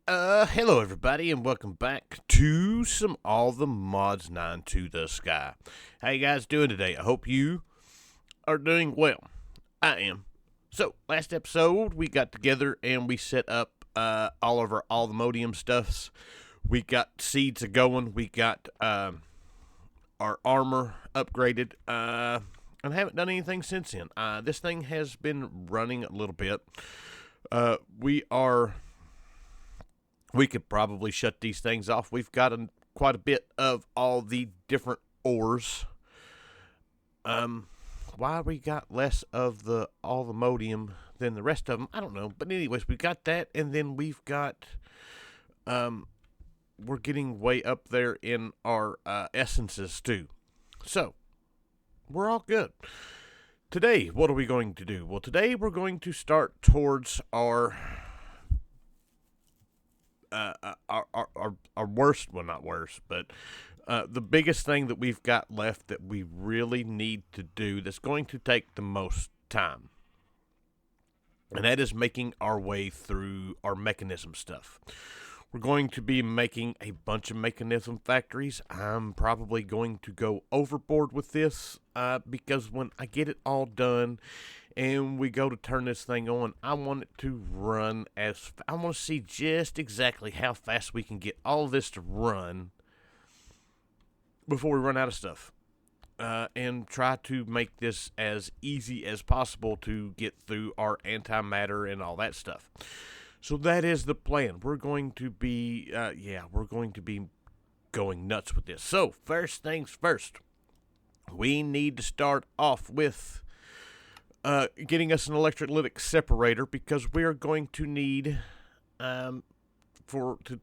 Hello everybody, and welcome back to some All the Mods 9 to the Sky. How you guys doing today? I hope you are doing well. I am. So, last episode, we got together and we set up all of our All the Modium stuffs. We got seeds going. We got our armor upgraded. And haven't done anything since then. This thing has been running a little bit. We could probably shut these things off. We've got quite a bit of all the different ores. Why we got less of all the modium than the rest of them, I don't know. But anyways, we got that, and then we've got we're getting way up there in our essences too. So we're all good. Today, what are we going to do? Well, today we're going to start towards our worst, well, not worst, but the biggest thing that we've got left that we really need to do that's going to take the most time. And that is making our way through our mechanism stuff. We're going to be making a bunch of mechanism factories. I'm probably going to go overboard with this because when I get it all done and we go to turn this thing on, I want it to run I want to see just exactly how fast we can get all of this to run before we run out of stuff. And try to make this as easy as possible to get through our antimatter and all that stuff. So that is the plan. We're going to be, going nuts with this. So first things first, we need to start off with getting us an electrolytic separator because we are going to need, to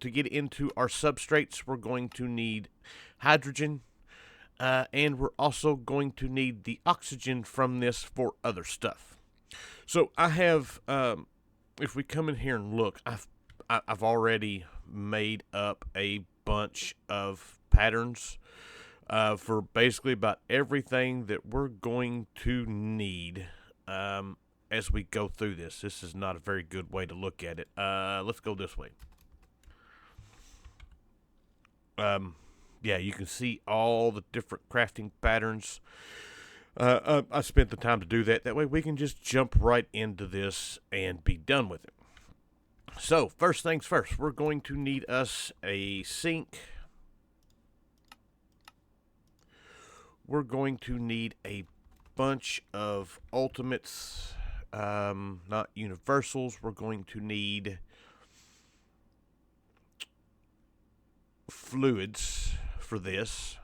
get into our substrates, we're going to need hydrogen. And we're also going to need the oxygen from this for other stuff. So I have, if we come in here and look, I've already made up a bunch of patterns for basically about everything that we're going to need as we go through this. This is not a very good way to look at it. Let's go this way. Yeah, you can see all the different crafting patterns. I spent the time to do that. That way we can just jump right into this and be done with it. So, first things first, we're going to need us a sink. We're going to need a bunch of ultimates, not universals. We're going to need fluids for this.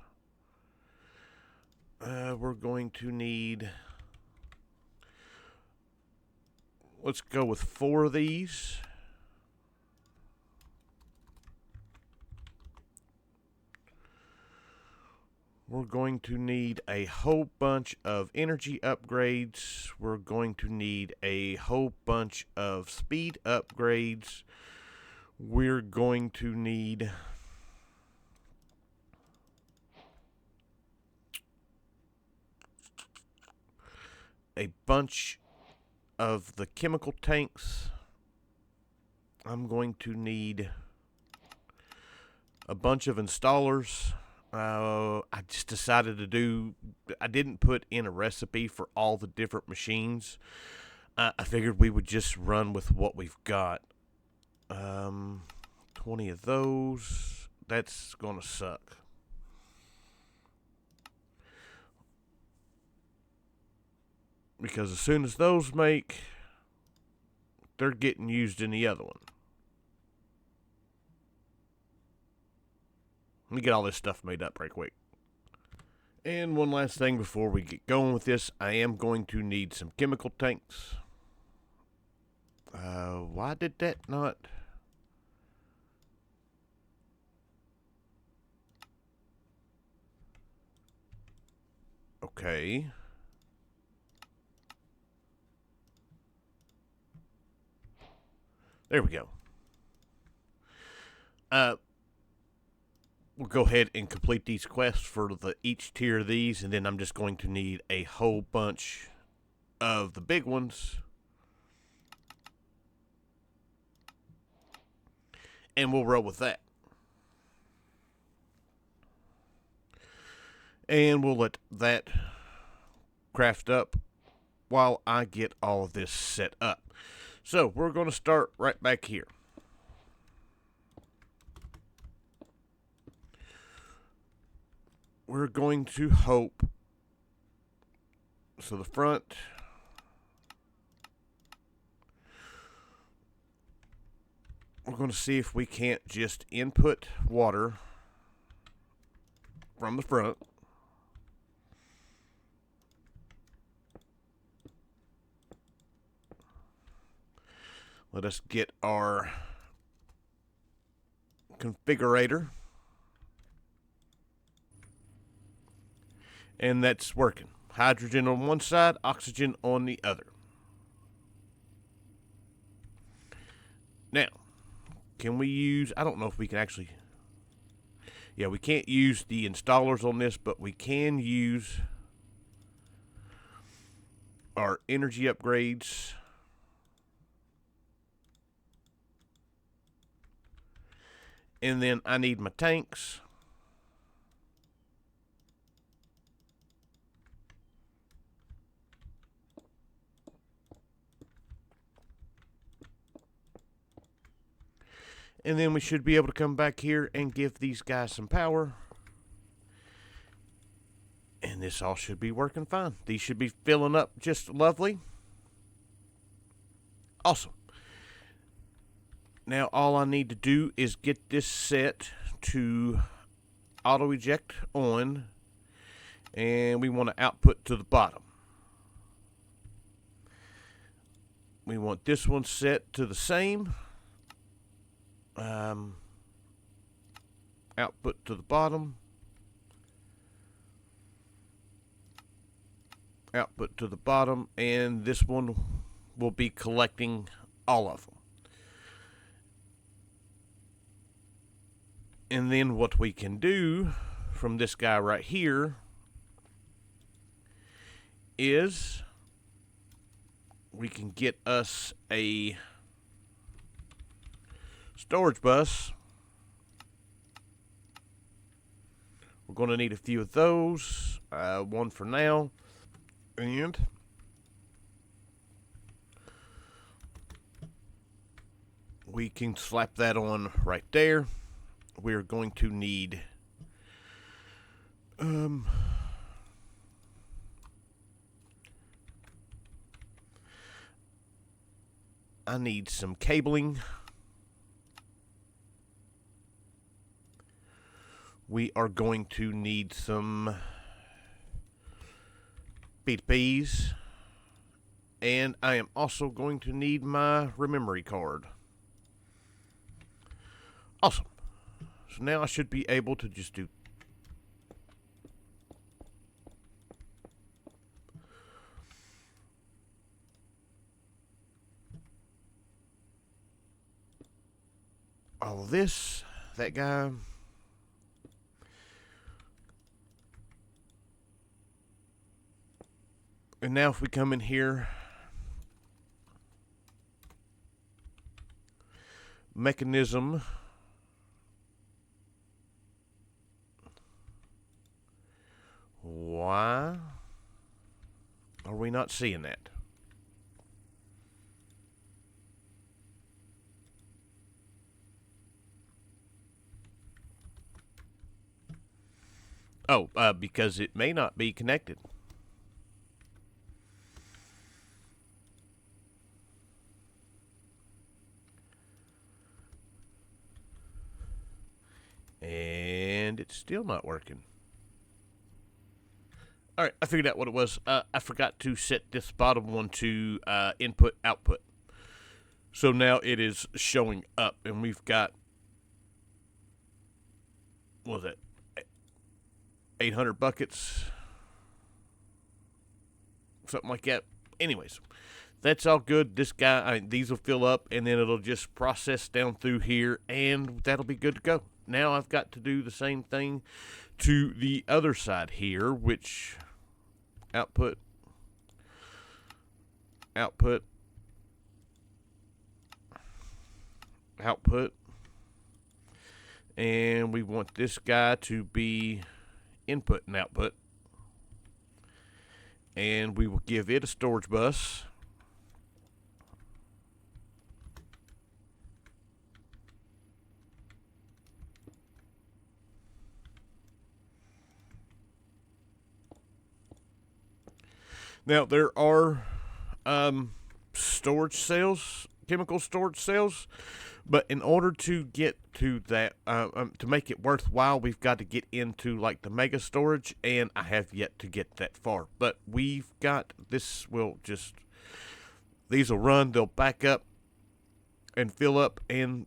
We're going to need, let's go with 4 of these. We're going to need a whole bunch of energy upgrades. We're going to need a whole bunch of speed upgrades. We're going to need a bunch of the chemical tanks. I'm going to need a bunch of installers. I just decided I didn't put in a recipe for all the different machines. I figured we would just run with what we've got. 20 of those. That's going to suck. Because as soon as those make, they're getting used in the other one. Let me get all this stuff made up right quick. And one last thing before we get going with this, I am going to need some chemical tanks. Why did that not? Okay. There we go. We'll go ahead and complete these quests for each tier of these, and then I'm just going to need a whole bunch of the big ones. and we'll roll with that. And we'll let that craft up while I get all of this set up. So we're going to start right back here. We're going to hope, so the front, we're going to see if we can't just input water from the front. Let us get our configurator. And that's working. Hydrogen on one side, oxygen on the other. Now, can we use, I don't know if we can actually, yeah, we can't use the installers on this, but we can use our energy upgrades. And then I need my tanks. And then we should be able to come back here and give these guys some power. And this all should be working fine. These should be filling up just lovely. Awesome. Now all I need to do is get this set to auto eject on. And we want to output to the bottom. We want this one set to the same. Output to the bottom, output to the bottom, and this one will be collecting all of them. And then what we can do from this guy right here is we can get us a storage bus. We're going to need a few of those. One for now. And we can slap that on right there. We're going to need I need some cabling. We are going to need some HDPEs. And I am also going to need my memory card. Awesome. So now I should be able to just do all of this. That guy. And now if we come in here, mechanism, why are we not seeing that? Oh, because it may not be connected. And it's still not working. All right, I figured out what it was. I forgot to set this bottom one to input output. So now it is showing up, and we've got, what was it, 800 buckets, something like that. Anyways, that's all good. This guy, these will fill up, and then it'll just process down through here, and that'll be good to go. Now I've got to do the same thing to the other side here, which output, output, output, And we want this guy to be input and output. And we will give it a storage bus. Now, there are storage cells, chemical storage cells, but in order to get to that, to make it worthwhile, we've got to get into like the mega storage, and I have yet to get that far. But we've got this. These will run, they'll back up and fill up, and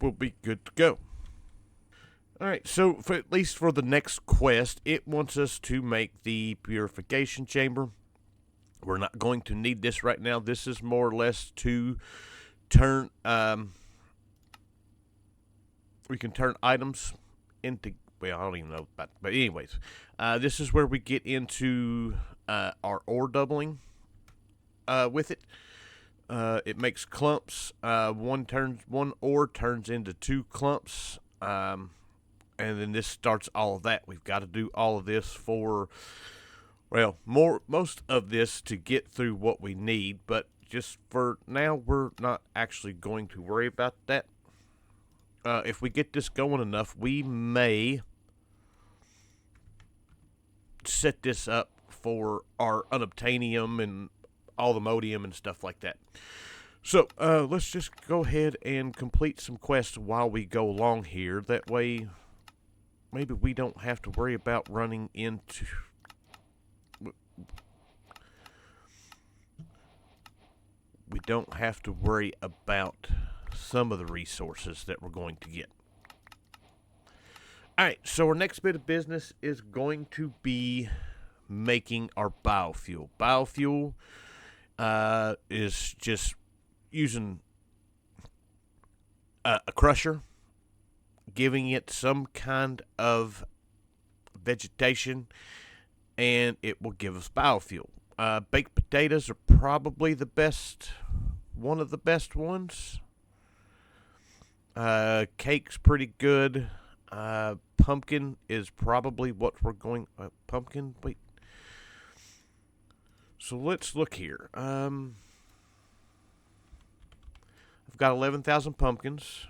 we'll be good to go. All right, so at least for the next quest, it wants us to make the purification chamber. We're not going to need this right now. This is more or less to turn. We can turn items into. Well, I don't even know about. But anyways, this is where we get into our ore doubling. With it, it makes clumps. One ore turns into 2 clumps. And then this starts all of that. We've got to do all of this for. Well, most of this to get through what we need, but just for now, we're not actually going to worry about that. If we get this going enough, we may set this up for our unobtainium and all the modium and stuff like that. So let's just go ahead and complete some quests while we go along here. That way, maybe we don't have to worry about running into. We don't have to worry about some of the resources that we're going to get. Alright, so our next bit of business is going to be making our biofuel. Biofuel is just using a crusher, giving it some kind of vegetation, and it will give us biofuel. Baked potatoes are probably one of the best ones. Cake's pretty good. Pumpkin is probably what we're going. Pumpkin. Wait. So let's look here. I've got 11,000 pumpkins.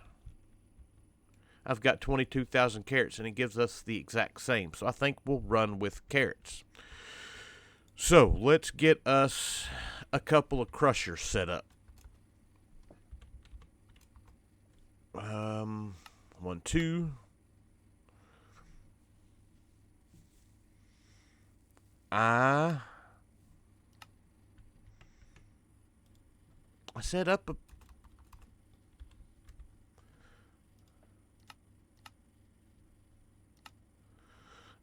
I've got 22,000 carrots, and it gives us the exact same. So I think we'll run with carrots. So let's get us a couple of crushers set up. 1, 2. I set up a.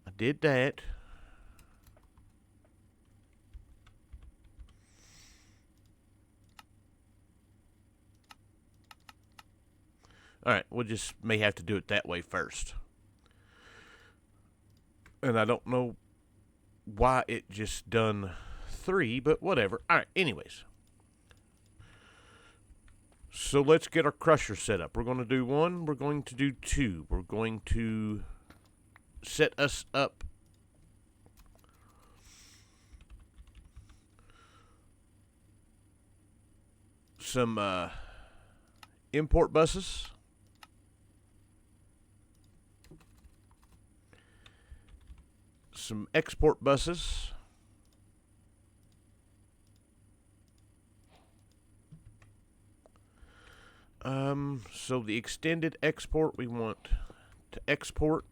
I did that. Alright, we'll just may have to do it that way first. And I don't know why it just done 3, but whatever. Alright, anyways. So let's get our crusher set up. We're going to do 1. We're going to do 2. We're going to set us up some import buses. Some export buses. So the extended export, we want to export.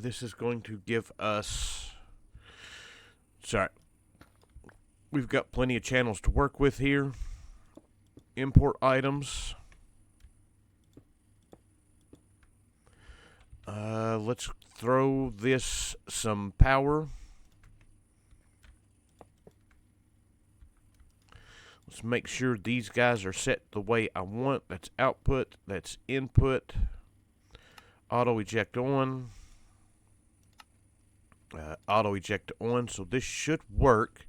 This is going to give us. Sorry. We've got plenty of channels to work with here. Import items. Let's throw this some power. Let's make sure these guys are set the way I want. That's output. That's input. Auto eject on. Auto eject on. So this should work.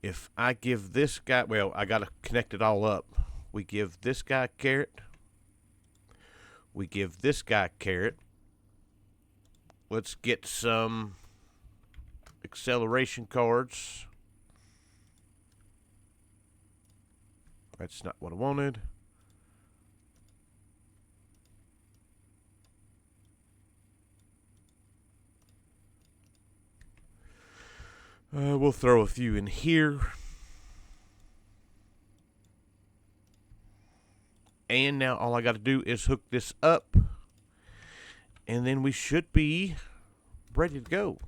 If I give this guy, well, I got to connect it all up We give this guy a carrot. We give this guy a carrot. Let's get some acceleration cards. That's not what I wanted. We'll throw a few in here. And now all I got to do is hook this up. And then we should be ready to go.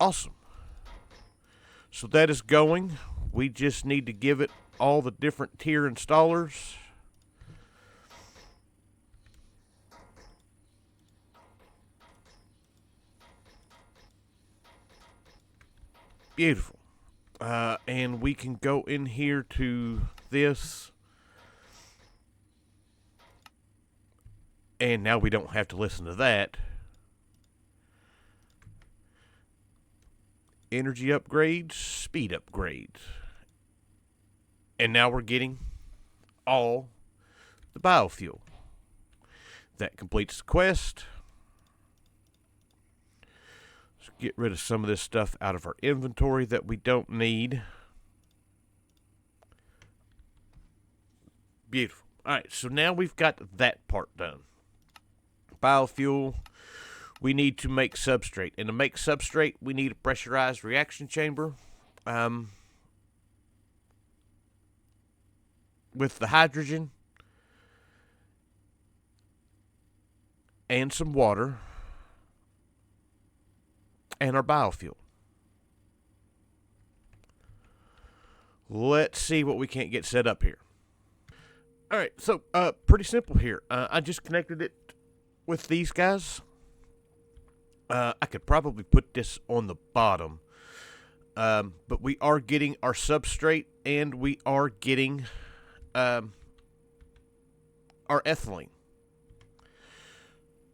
Awesome. So that is going. We just need to give it all the different tier installers. Beautiful. And we can go in here to this. And now we don't have to listen to that. Energy upgrades, speed upgrades. And now we're getting all the biofuel. That completes the quest. Let's get rid of some of this stuff out of our inventory that we don't need. Beautiful. Alright, so now we've got that part done. Biofuel. We need to make substrate. And to make substrate, we need a pressurized reaction chamber. With the hydrogen and some water and our biofuel. Let's see what we can't get set up here. All right, so pretty simple here. I just connected it with these guys. I could probably put this on the bottom, but we are getting our substrate and we are getting our ethylene.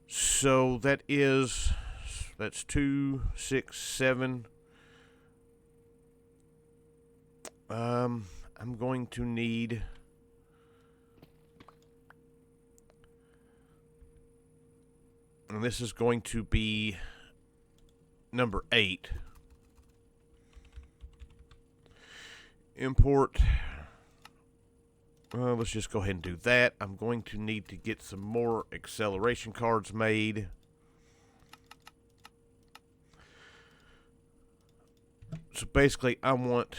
So that's 2, 6, 7. I'm going to need and this is going to be number 8. Import. Let's just go ahead and do that. I'm going to need to get some more acceleration cards made. So basically, I want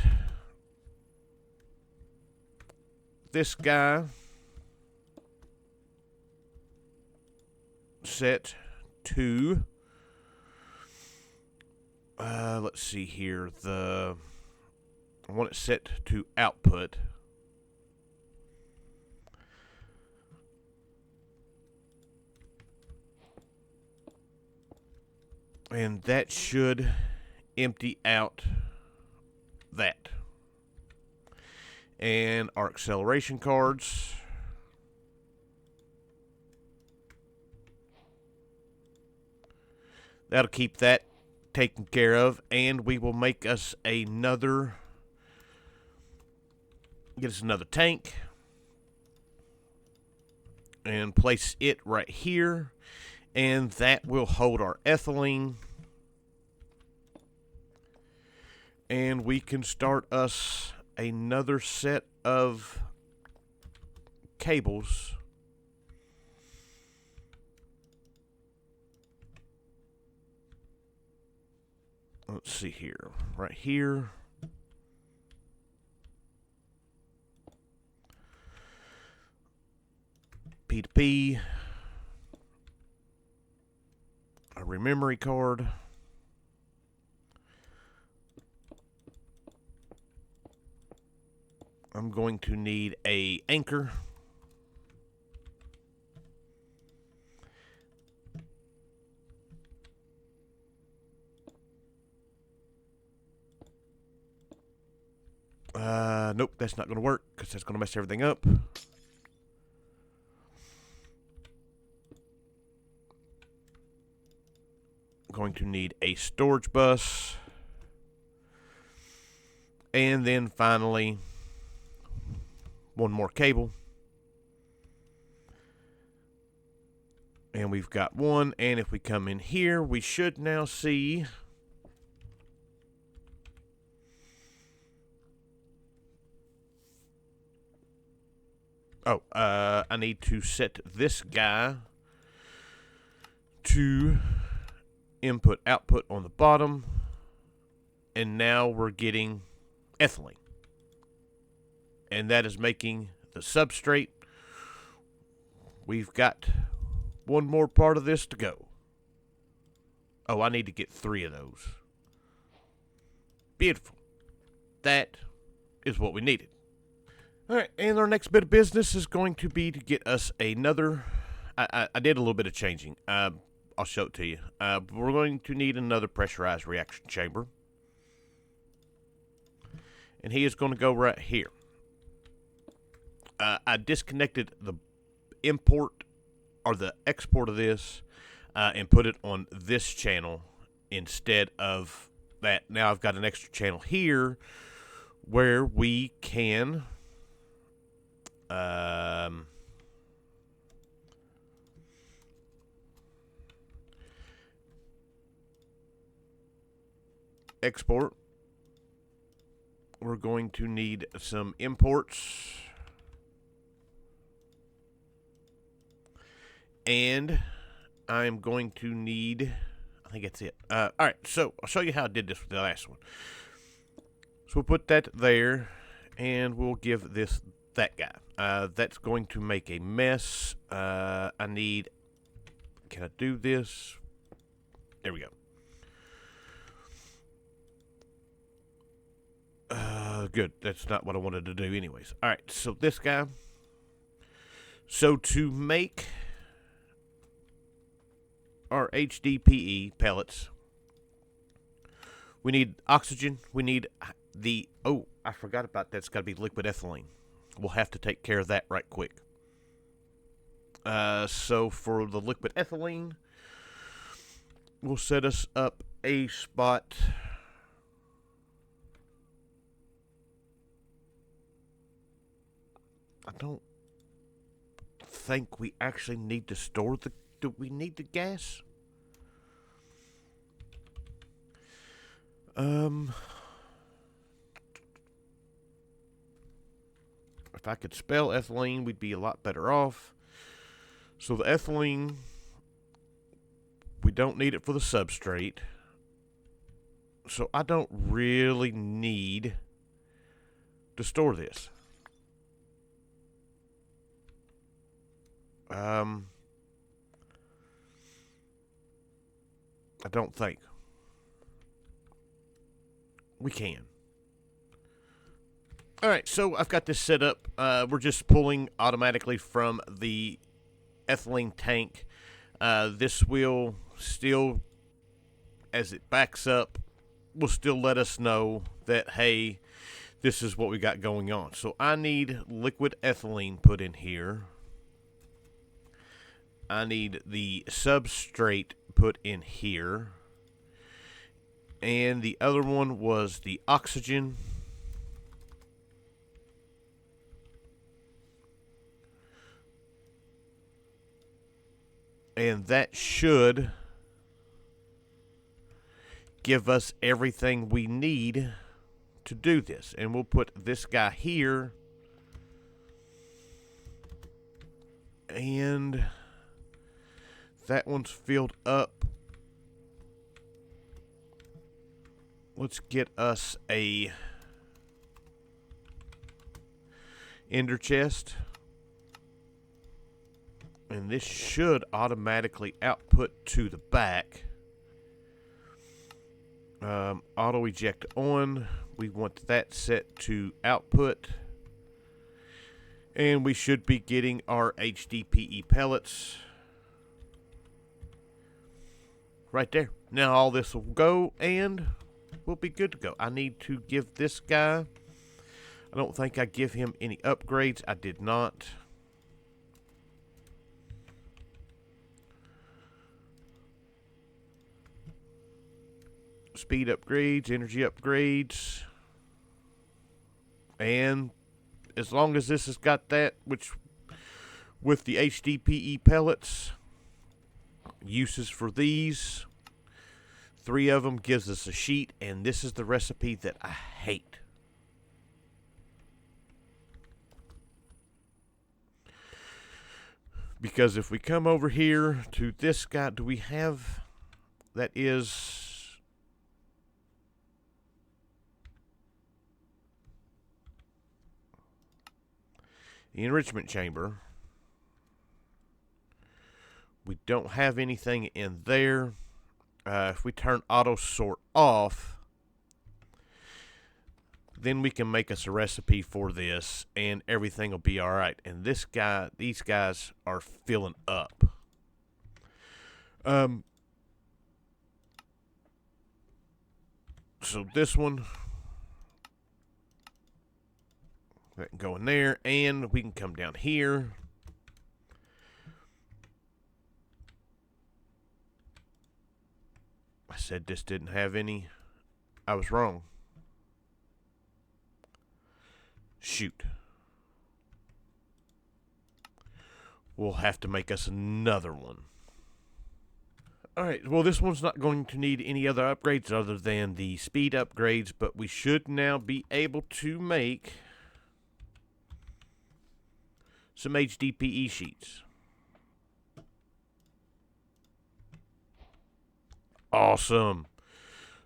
this guy set to let's see here, I want it set to output. And that should empty out that. And our acceleration cards. That'll keep that taken care of. And we will make us another. Get us another tank. And place it right here. And that will hold our ethylene. And we can start us another set of cables. Let's see here. Right here. P to P. A rememory card. I'm going to need a anchor. Nope, that's not going to work because that's going to mess everything up. going to need a storage bus. And then finally, one more cable. And we've got one. And if we come in here, we should now see... Oh, I need to set this guy to input output on the bottom. And now we're getting ethylene. And that is making the substrate. We've got one more part of this to go. Oh, I need to get 3 of those. Beautiful. That is what we needed. All right, and our next bit of business is going to be to get us another... I did a little bit of changing. I'll show it to you. We're going to need another pressurized reaction chamber. And he is going to go right here. I disconnected the import or the export of this and put it on this channel instead of that. Now I've got an extra channel here where we can export. We're going to need some imports. And I'm going to need, I think that's it. All right, so I'll show you how I did this with the last one. So we'll put that there, and we'll give this that guy. That's going to make a mess. I need, can I do this? There we go. Good. That's not what I wanted to do anyways. All right, so this guy. So to make our HDPE pellets, we need oxygen. We need the, oh, I forgot about that. It's got to be liquid ethylene. We'll have to take care of that right quick. So for the liquid ethylene, we'll set us up a spot. I don't think we actually need to store the... Do we need the gas? If I could spell ethylene, we'd be a lot better off. So the ethylene, we don't need it for the substrate. So I don't really need to store this. I don't think we can. All right, so I've got this set up. We're just pulling automatically from the ethylene tank. This will still, as it backs up, will still let us know that, hey, this is what we got going on. So I need liquid ethylene put in here. I need the substrate put in here. And the other one was the oxygen. And that should give us everything we need to do this. And we'll put this guy here. And that one's filled up. Let's get us a ender chest. And this should automatically output to the back. Auto eject on. We want that set to output. And we should be getting our HDPE pellets right there. Now all this will go and we'll be good to go. I need to give this guy, I don't think I give him any upgrades. I did not. speed upgrades, energy upgrades, and as long as this has got that, which with the HDPE pellets, uses for these, 3 of them gives us a sheet, and this is the recipe that I hate. Because if we come over here to this guy, do we have, that is, the enrichment chamber. We don't have anything in there. If we turn auto sort off, then we can make us a recipe for this, and everything will be all right. And these guys are filling up. So this one, that can go in there, and we can come down here. I said this didn't have any. I was wrong. Shoot. We'll have to make us another one. Alright, well, this one's not going to need any other upgrades other than the speed upgrades, but we should now be able to make some HDPE sheets. Awesome.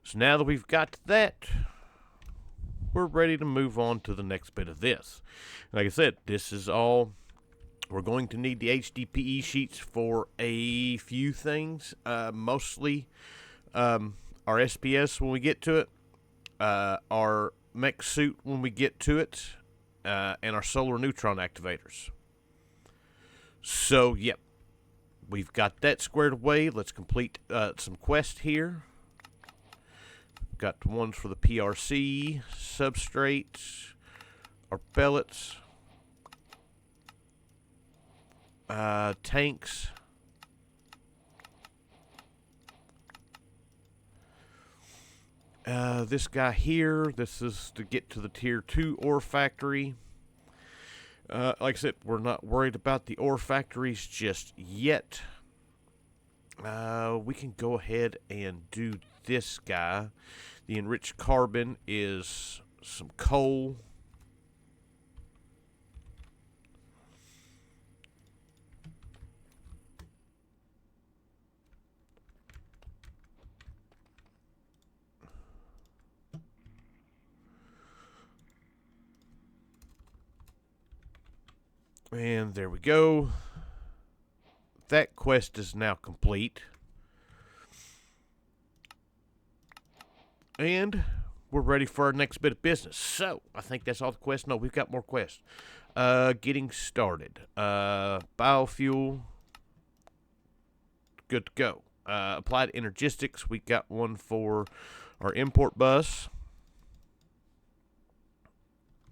So now that we've got that, we're ready to move on to the next bit of this. Like I said, this is all. We're going to need the HDPE sheets for a few things. Mostly our SPS when we get to it, our mech suit when we get to it, and our solar neutron activators. So, yep. We've got that squared away. Let's complete some quests here. Got ones for the PRC, substrates, our pellets, tanks, this guy here, this is to get to the tier 2 ore factory. Like I said, we're not worried about the ore factories just yet. We can go ahead and do this guy. The enriched carbon is some coal. And there we go. That quest is now complete. And we're ready for our next bit of business. So, I think that's all the quests. No, we've got more quests. Getting started. Biofuel. Good to go. Applied energistics. We got one for our import bus.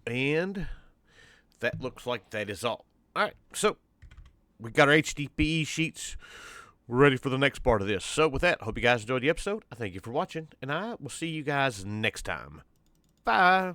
And that looks like that is all. Alright, so we got our HDPE sheets. We're ready for the next part of this. So with that, I hope you guys enjoyed the episode. I thank you for watching, and I will see you guys next time. Bye.